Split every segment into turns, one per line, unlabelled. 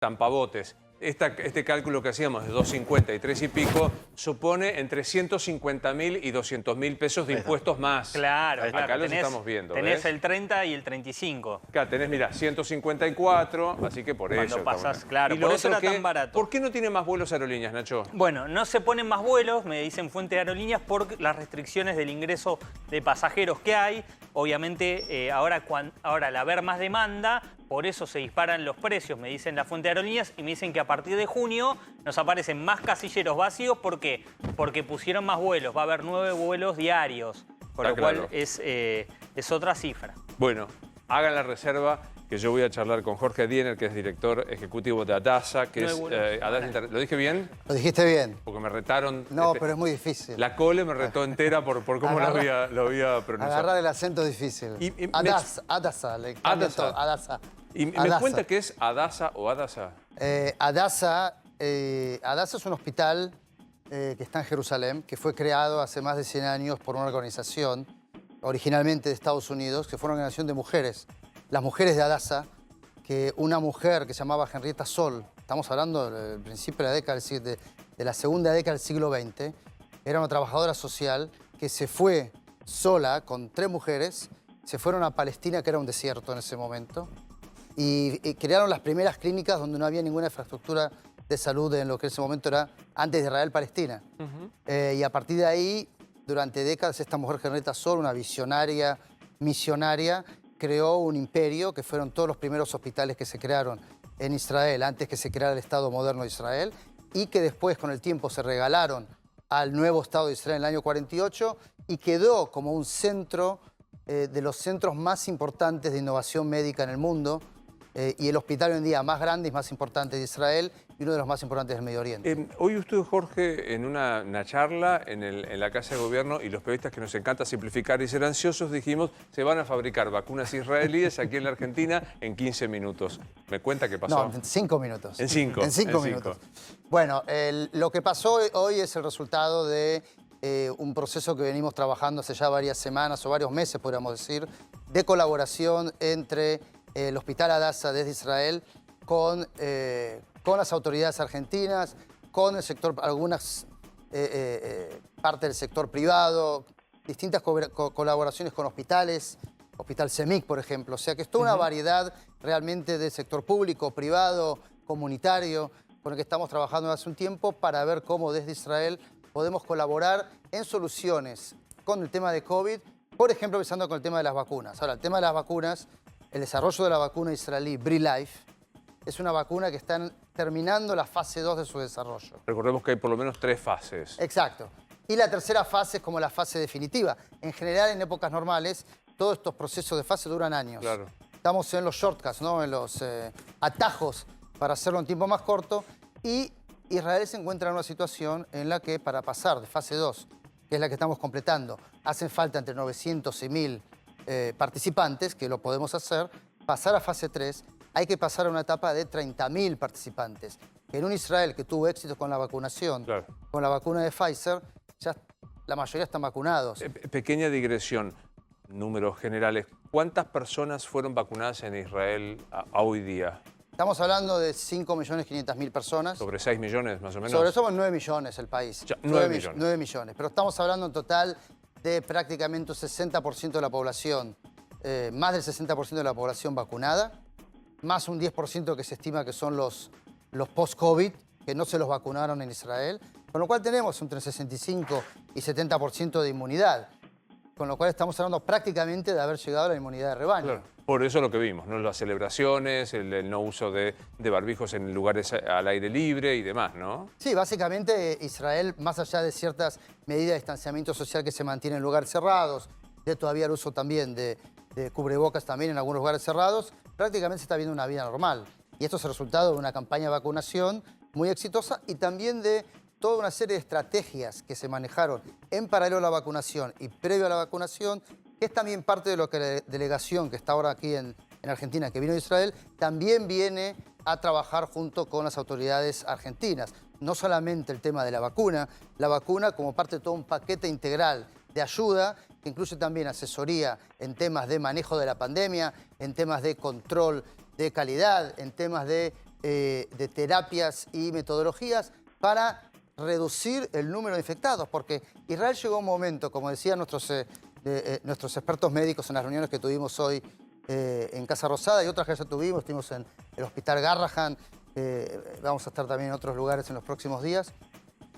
tampabotes. Este cálculo que hacíamos de 2.50 y 3 y pico supone entre 150.000 y 200.000 pesos de impuestos más.
Claro,
Acá
claro.
los estamos viendo.
Tenés
¿ves?
el 30 y el 35.
Acá tenés, mira, 154, así que por
Cuando
eso.
pasás, claro,
Y
por
lo
eso
otro
era tan barato.
¿Por qué no tiene más vuelos aerolíneas, Nacho?
Bueno, no se ponen más vuelos, me dicen fuente de aerolíneas, por las restricciones del ingreso de pasajeros que hay. Obviamente, ahora al haber más demanda, por eso se disparan los precios, me dicen la fuente de aerolíneas, y me dicen que a partir de junio nos aparecen más casilleros vacíos. ¿Por qué? Porque pusieron más vuelos, va a haber 9 vuelos diarios, con lo cual es otra cifra.
Bueno, hagan la reserva, que yo voy a charlar con Jorge Diener, que es director ejecutivo de ADASA, que es ¿lo dije bien?
Lo dijiste bien.
Porque me retaron.
No, pero es muy difícil.
La Cole me retó entera por cómo lo había pronunciado.
Agarrar el acento es difícil. ADASA. ADASA.
¿Y me cuenta qué es ADASA o ADASA?
ADASA es un hospital que está en Jerusalén, que fue creado hace más de 100 años por una organización, originalmente de Estados Unidos, que fue una organización de mujeres. Las mujeres de ADASA, que una mujer que se llamaba Henrietta Sol, estamos hablando del principio de la década de la segunda década del siglo XX, era una trabajadora social que se fue sola con 3 mujeres, se fueron a Palestina, que era un desierto en ese momento, y crearon las primeras clínicas donde no había ninguna infraestructura de salud en lo que en ese momento era antes de Israel-Palestina. Y a partir de ahí, durante décadas, esta mujer Henrietta Sol, una visionaria, misionaria, creó un imperio que fueron todos los primeros hospitales que se crearon en Israel antes que se creara el Estado moderno de Israel y que después con el tiempo se regalaron al nuevo Estado de Israel en el año 48 y quedó como un centro de los centros más importantes de innovación médica en el mundo y el hospital hoy en día más grande y más importante de Israel y uno de los más importantes del Medio Oriente.
Hoy estuvo Jorge en una charla en la Casa de Gobierno y los periodistas que nos encanta simplificar y ser ansiosos dijimos se van a fabricar vacunas israelíes aquí en la Argentina en 15 minutos. ¿Me cuenta qué pasó?
No, en 5 minutos.
En 5.
En 5 minutos. Bueno, lo que pasó hoy es el resultado de un proceso que venimos trabajando hace ya varias semanas o varios meses, podríamos decir, de colaboración entre el Hospital ADASA desde Israel con las autoridades argentinas, con el sector, algunas parte del sector privado, distintas colaboraciones con hospitales, Hospital CEMIC, por ejemplo. O sea que es toda una variedad realmente de sector público, privado, comunitario, con el que estamos trabajando hace un tiempo para ver cómo desde Israel podemos colaborar en soluciones con el tema de COVID, por ejemplo, empezando con el tema de las vacunas. Ahora, el tema de las vacunas, el desarrollo de la vacuna israelí BriLife, es una vacuna que están terminando la fase 2 de su desarrollo.
Recordemos que hay por lo menos 3 fases.
Exacto. Y la tercera fase es como la fase definitiva. En general, en épocas normales, todos estos procesos de fase duran años. Claro. Estamos en los shortcuts, ¿no? En los atajos para hacerlo en tiempo más corto. Y Israel se encuentra en una situación en la que para pasar de fase 2, que es la que estamos completando, hacen falta entre 900 y 1.000 participantes, que lo podemos hacer. Pasar a fase 3, hay que pasar a una etapa de 30.000 participantes. En un Israel que tuvo éxito con la vacunación, con la vacuna de Pfizer, ya la mayoría están vacunados.
Pequeña digresión, números generales. ¿Cuántas personas fueron vacunadas en Israel a hoy día?
Estamos hablando de 5.500.000 personas.
¿Sobre 6 millones más o menos?
Sobre eso somos 9 millones el país.
9 millones.
9 millones. Pero estamos hablando en total de prácticamente un 60% de la población, más del 60% de la población vacunada, más un 10% que se estima que son los post-COVID, que no se los vacunaron en Israel, con lo cual tenemos entre 65 y 70% de inmunidad, con lo cual estamos hablando prácticamente de haber llegado a la inmunidad de rebaño.
Claro. Por eso lo que vimos, ¿no? Las celebraciones, el no uso de barbijos en lugares al aire libre y demás, ¿no?
Sí, básicamente Israel, más allá de ciertas medidas de distanciamiento social que se mantienen en lugares cerrados, de todavía el uso también de cubrebocas también en algunos lugares cerrados, prácticamente se está viendo una vida normal. Y esto es el resultado de una campaña de vacunación muy exitosa y también de toda una serie de estrategias que se manejaron en paralelo a la vacunación y previo a la vacunación, que es también parte de lo que la delegación que está ahora aquí en Argentina, que vino de Israel, también viene a trabajar junto con las autoridades argentinas. No solamente el tema de la vacuna como parte de todo un paquete integral de ayuda, que incluye también asesoría en temas de manejo de la pandemia, en temas de control de calidad, en temas de de terapias y metodologías para reducir el número de infectados, porque Israel llegó a un momento, como decían nuestros expertos médicos en las reuniones que tuvimos hoy en Casa Rosada y otras que ya tuvimos, estuvimos en el Hospital Garrahan, vamos a estar también en otros lugares en los próximos días.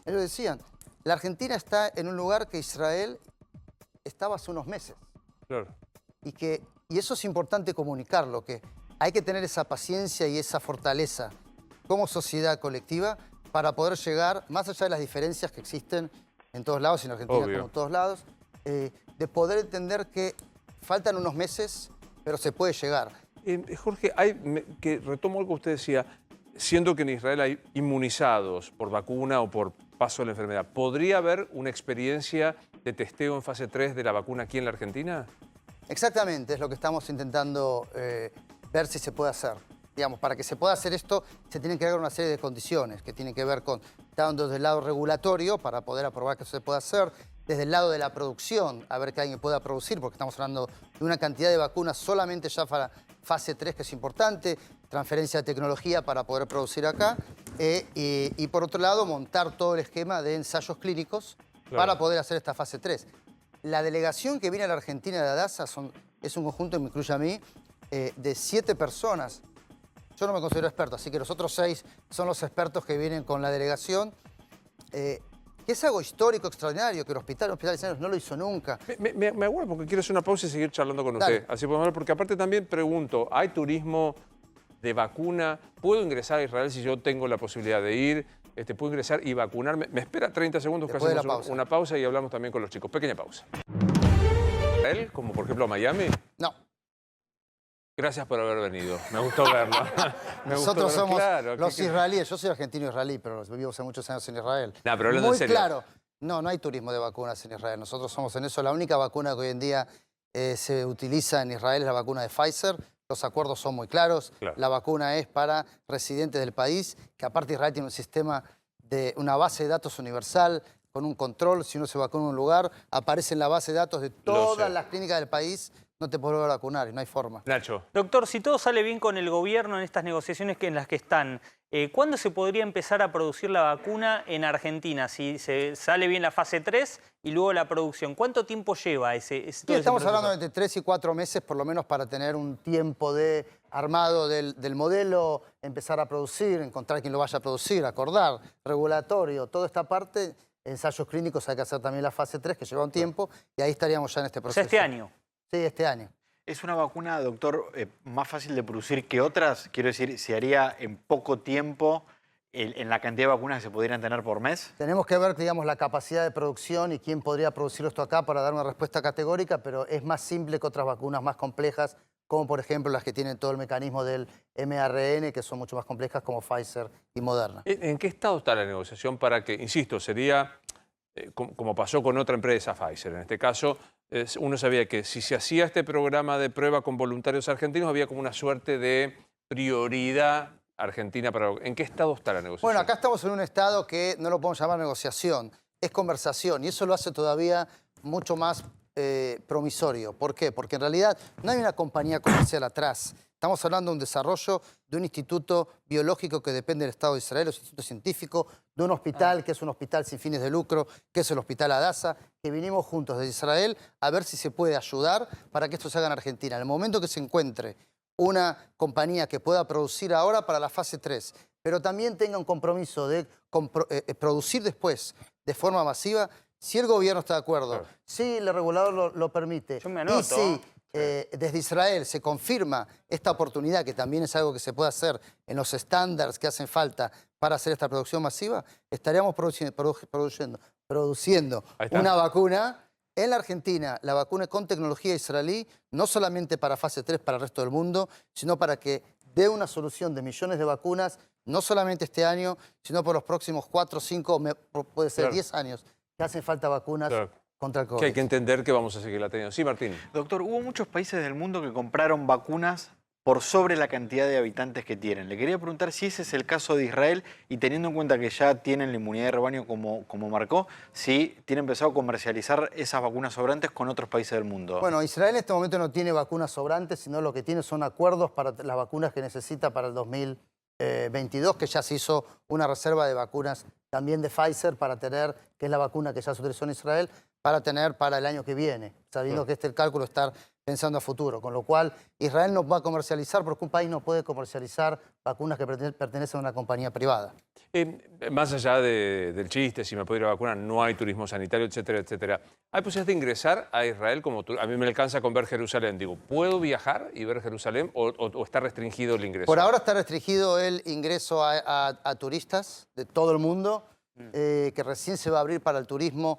Ellos decían, la Argentina está en un lugar que Israel estaba hace unos meses.
Claro.
Y eso es importante comunicarlo, que hay que tener esa paciencia y esa fortaleza como sociedad colectiva para poder llegar, más allá de las diferencias que existen en todos lados, y en Argentina como en todos lados, de poder entender que faltan unos meses, pero se puede llegar.
Jorge, que retomo algo que usted decía, siendo que en Israel hay inmunizados por vacuna o por paso de la enfermedad, ¿podría haber una experiencia de testeo en fase 3 de la vacuna aquí en la Argentina?
Exactamente, es lo que estamos intentando ver si se puede hacer. Digamos, para que se pueda hacer esto, se tienen que dar una serie de condiciones que tienen que ver con, tanto desde el lado regulatorio, para poder aprobar que eso se pueda hacer, desde el lado de la producción, a ver que alguien pueda producir, porque estamos hablando de una cantidad de vacunas solamente ya para fase 3, que es importante, transferencia de tecnología para poder producir acá, y por otro lado, montar todo el esquema de ensayos clínicos para poder hacer esta fase 3. La delegación que viene a la Argentina de ADASA es un conjunto, me incluye a mí, de 7 personas. Yo no me considero experto, así que los otros 6 son los expertos que vienen con la delegación. Que es algo histórico, extraordinario, que el Hospital de Cisneros no lo hizo nunca.
Me acuerdo porque quiero hacer una pausa y seguir charlando con usted. Así podemos hablar, porque aparte también pregunto, ¿hay turismo de vacuna? ¿Puedo ingresar a Israel si yo tengo la posibilidad de ir? ¿Puedo ingresar y vacunarme? Me espera 30 segundos que hacemos una pausa y hablamos también con los chicos. Pequeña pausa. ¿Israel, como por ejemplo a Miami?
No.
Gracias por haber venido. Me gustó verlo.
Nosotros somos los israelíes. Yo soy argentino-israelí, pero vivo hace muchos años en Israel.
No, pero hablando en serio.
Muy claro. No hay turismo de vacunas en Israel. Nosotros somos en eso. La única vacuna que hoy en día se utiliza en Israel es la vacuna de Pfizer. Los acuerdos son muy claros. La vacuna es para residentes del país, que aparte Israel tiene un sistema de una base de datos universal con un control. Si uno se vacuna en un lugar, aparece en la base de datos de todas las clínicas del país. No te podrás vacunar y no hay forma.
Nacho.
Doctor, si todo sale bien con el gobierno en estas negociaciones en las que están, ¿cuándo se podría empezar a producir la vacuna en Argentina? Si se sale bien la fase 3 y luego la producción, ¿cuánto tiempo lleva ese
Sí, estamos hablando de entre 3 y 4 meses, por lo menos, para tener un tiempo de armado del modelo, empezar a producir, encontrar quién lo vaya a producir, acordar, regulatorio, toda esta parte. Ensayos clínicos, hay que hacer también la fase 3, que lleva un tiempo, y ahí estaríamos ya en este proceso.
O sea, este año.
Sí, este año.
¿Es una vacuna, doctor, más fácil de producir que otras? Quiero decir, ¿se haría en poco tiempo en la cantidad de vacunas que se pudieran tener por mes?
Tenemos que ver, digamos, la capacidad de producción y quién podría producir esto acá para dar una respuesta categórica, pero es más simple que otras vacunas más complejas, como por ejemplo las que tienen todo el mecanismo del mRNA, que son mucho más complejas, como Pfizer y Moderna.
¿En qué estado está la negociación para que, insisto, sería, como pasó con otra empresa, Pfizer, en este caso, uno sabía que si se hacía este programa de prueba con voluntarios argentinos, había como una suerte de prioridad argentina para... ¿En qué estado está la negociación?
Bueno, acá estamos en un estado que no lo podemos llamar negociación, es conversación, y eso lo hace todavía mucho más promisorio. ¿Por qué? Porque en realidad no hay una compañía comercial atrás. Estamos hablando de un desarrollo de un instituto biológico que depende del Estado de Israel, un instituto científico, de un hospital que es un hospital sin fines de lucro, que es el Hospital Hadassah, que vinimos juntos desde Israel a ver si se puede ayudar para que esto se haga en Argentina. En el momento que se encuentre una compañía que pueda producir ahora para la fase 3, pero también tenga un compromiso de producir después de forma masiva, si el gobierno está de acuerdo, si el regulador lo permite,
Yo me anoto.
y si desde Israel se confirma esta oportunidad, que también es algo que se puede hacer en los estándares que hacen falta para hacer esta producción masiva, estaríamos produciendo una vacuna en la Argentina, la vacuna con tecnología israelí, no solamente para fase 3 para el resto del mundo, sino para que dé una solución de millones de vacunas, no solamente este año, sino por los próximos 4, 5, puede ser 10 años, que hacen falta vacunas contra el COVID.
Que hay que entender que vamos a seguir la teniendo. Sí, Martín.
Doctor, hubo muchos países del mundo que compraron vacunas por sobre la cantidad de habitantes que tienen. Le quería preguntar si ese es el caso de Israel y teniendo en cuenta que ya tienen la inmunidad de rebaño como marcó, si tiene empezado a comercializar esas vacunas sobrantes con otros países del mundo.
Bueno, Israel en este momento no tiene vacunas sobrantes, sino lo que tiene son acuerdos para las vacunas que necesita para el 22, que ya se hizo una reserva de vacunas también de Pfizer para tener, que es la vacuna que ya se utilizó en Israel, para tener para el año que viene, sabiendo que el cálculo estar pensando a futuro. Con lo cual, Israel no va a comercializar porque un país no puede comercializar vacunas que pertenecen a una compañía privada.
Más allá del chiste, si me puedo ir a vacunar, no hay turismo sanitario, etcétera, etcétera. ¿Hay posibilidad de ingresar a Israel como a mí me alcanza con ver Jerusalén? Digo, ¿puedo viajar y ver Jerusalén o está restringido el ingreso?
Por ahora está restringido el ingreso a turistas de todo el mundo, que recién se va a abrir para el turismo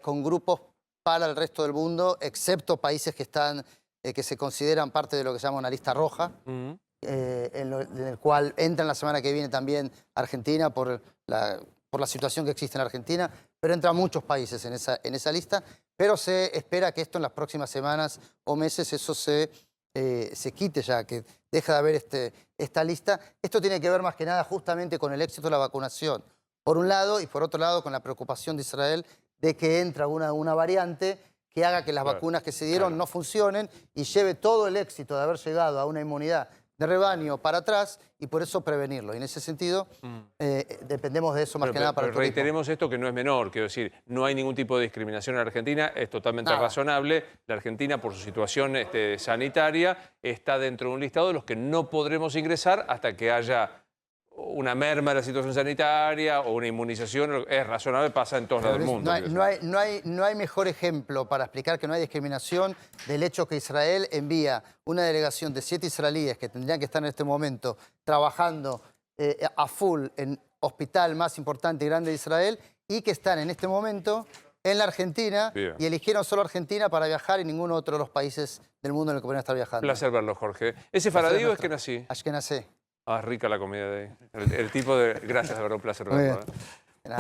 con grupos para el resto del mundo, excepto países que están, que se consideran parte de lo que se llama una lista roja, en el cual entra la semana que viene también Argentina por la situación que existe en Argentina, pero entran muchos países en esa lista, pero se espera que esto en las próximas semanas o meses eso se quite ya, que deja de haber esta lista. Esto tiene que ver más que nada justamente con el éxito de la vacunación, por un lado, y por otro lado con la preocupación de Israel de que entra una variante que haga que las vacunas que se dieron no funcionen y lleve todo el éxito de haber llegado a una inmunidad de rebaño para atrás y por eso prevenirlo. Y en ese sentido dependemos de eso más que nada para el turismo.
Reiteremos esto que no es menor, quiero decir, no hay ningún tipo de discriminación en Argentina, es totalmente razonable. La Argentina, por su situación sanitaria, está dentro de un listado de los que no podremos ingresar hasta que haya una merma de la situación sanitaria o una inmunización. Es razonable, pasa en todos lados del mundo.
No hay mejor ejemplo para explicar que no hay discriminación del hecho que Israel envía una delegación de 7 israelíes que tendrían que estar en este momento trabajando a full en hospital más importante y grande de Israel y que están en este momento en la Argentina. Bien. Y eligieron solo Argentina para viajar y ninguno otro de los países del mundo en el que podrían estar viajando.
Placer verlo, Jorge. ¿Ese faradí o es que nací?
Ashkenazí.
Ah, rica la comida de ahí. El tipo de... Gracias, de verdad, un placer verlo.